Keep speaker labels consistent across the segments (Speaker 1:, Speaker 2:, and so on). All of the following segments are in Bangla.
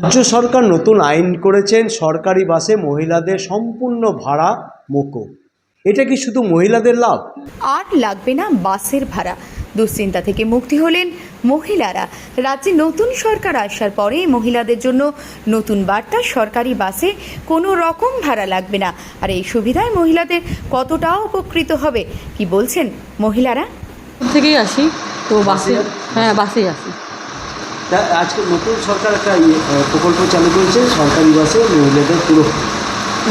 Speaker 1: রাজ্য সরকার নতুন আইন করেছেন, সরকারি বাসে মহিলাদের সম্পূর্ণ ভাড়া মকুব। এটা কি শুধু মহিলাদের লাভ?
Speaker 2: আর লাগবে না বাসের ভাড়া। দুশ্চিন্তা থেকে মুক্তি হলেন মহিলারা। রাজ্যে নতুন সরকার আসার পরে মহিলাদের জন্য নতুন বার্তা, সরকারি বাসে কোনো রকম ভাড়া লাগবে না। আর এই সুবিধায় মহিলাদের কতটা উপকৃত হবে কি বলছেন মহিলারা।
Speaker 3: থেকেই আসি তো বাসে, হ্যাঁ বাসেই আসি।
Speaker 1: আজকে নতুন সরকার একটা প্রকল্প চালু করেছে, সরকারি বাসে মহিলাদের পুরো।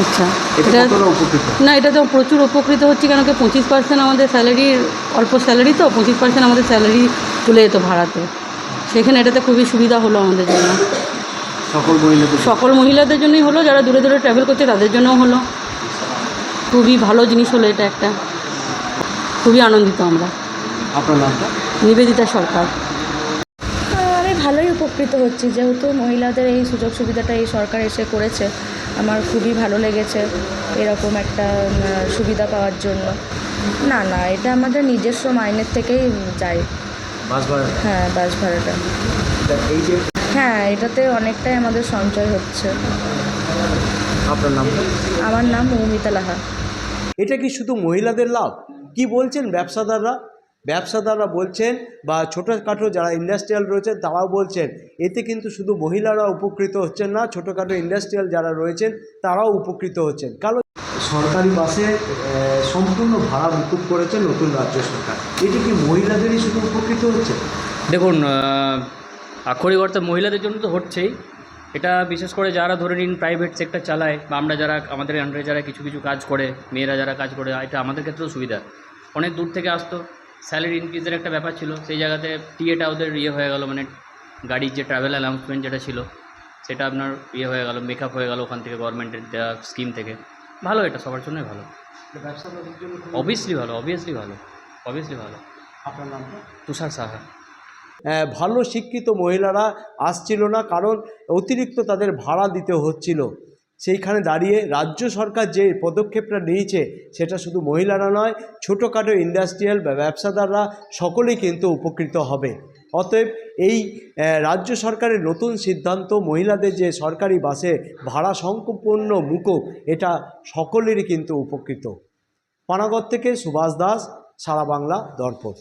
Speaker 3: আচ্ছা,
Speaker 1: এটা কতটা উপকৃত?
Speaker 3: না, এটা তো প্রচুর উপকৃত হচ্ছে, কেন কি 25% আমাদের স্যালারির, অল্প স্যালারি তো 25% আমাদের স্যালারি তুলে যেত ভাড়াতে। সেখানে এটাতে খুবই সুবিধা হলো আমাদের জন্য, সকল মহিলাদের জন্যই হলো, যারা দূরে দূরে ট্রাভেল করছে তাদের জন্যও হলো। খুবই ভালো জিনিস হলো এটা একটা, খুবই আনন্দিত আমরা।
Speaker 1: আপনার নামটা?
Speaker 3: নিবেদিতা সরকার।
Speaker 4: আমি ভালোই উপকৃত হচ্ছি, যেহেতু মহিলাদের এই সুযোগ সুবিধাটা এই সরকার এসে করেছে। আমার খুবই ভালো লেগেছে এরকম একটা সুবিধা পাওয়ার জন্য। না না, এটা আমাদের নিজস্ব মাইনের থেকেই যায়
Speaker 1: বাস ভাড়া?
Speaker 4: হ্যাঁ, বাস ভাড়াটা।
Speaker 1: এই যে
Speaker 4: হ্যাঁ, এটাতে অনেকটাই আমাদের সঞ্চয় হচ্ছে।
Speaker 1: আপনার নামটা?
Speaker 4: আমার নাম মৌমিতা লাহা।
Speaker 1: এটা কি শুধু মহিলাদের লাভ? কি বলছেন ব্যবসাদাররা? ব্যবসাদাররা বলছেন, বা ছোটোখাটো যারা ইন্ডাস্ট্রিয়াল রয়েছেন তারাও বলছেন, এতে কিন্তু শুধু মহিলারা উপকৃত হচ্ছেন না, ছোটোখাটো ইন্ডাস্ট্রিয়াল যারা রয়েছেন তারাও উপকৃত হচ্ছেন। কারণ সরকারি বাসে সম্পূর্ণ ভাড়া মুকুব করেছে নতুন রাজ্য সরকার। এটি কি মহিলাদেরই শুধু উপকৃত হচ্ছে?
Speaker 5: দেখুন, আক্ষরিক অর্থে মহিলাদের জন্য তো হচ্ছেই। এটা বিশেষ করে যারা ধরে নিন প্রাইভেট সেক্টর চালায়, বা আমরা যারা আমাদের আন্ডারে যারা কিছু কিছু কাজ করে, মেয়েরা যারা কাজ করে, এটা আমাদের ক্ষেত্রেও সুবিধা। অনেক দূর থেকে আসতো, স্যালারি ইনক্রিজের একটা ব্যাপার ছিল, সেই জায়গাতে টিএটা ওদের হয়ে গেল, মানে গাড়ির যে ট্রাভেল অ্যালাউন্সমেন্ট যেটা ছিল সেটা আপনার হয়ে গেল, মেকআপ হয়ে গেল ওখান থেকে, গভর্নমেন্টের দেওয়া স্কিম থেকে। ভালো, এটা সবার জন্যই ভালো।
Speaker 1: ব্যবসাদারদের জন্য
Speaker 5: অবভিয়াসলি ভালো, অবভিয়াসলি ভালো।
Speaker 1: আপনার নামটা?
Speaker 5: তুষার সাহা।
Speaker 1: ভালো শিক্ষিত মহিলারা আসছিল না, কারণ অতিরিক্ত তাদের ভাড়া দিতে হচ্ছিল। সেইখানে দাঁড়িয়ে রাজ্য সরকার যে পদক্ষেপটা নিয়েছে, সেটা শুধু মহিলারা নয়, ছোটোখাটো ইন্ডাস্ট্রিয়াল বা ব্যবসাদাররা সকলেই কিন্তু উপকৃত হবে। অতএব এই রাজ্য সরকারের নতুন সিদ্ধান্ত, মহিলাদের যে সরকারি বাসে ভাড়া সম্পূর্ণ মুকুব, এটা সকলেরই কিন্তু উপকৃত। পানাগড় থেকে সুভাষ দাস, সারা বাংলা দর্পণ।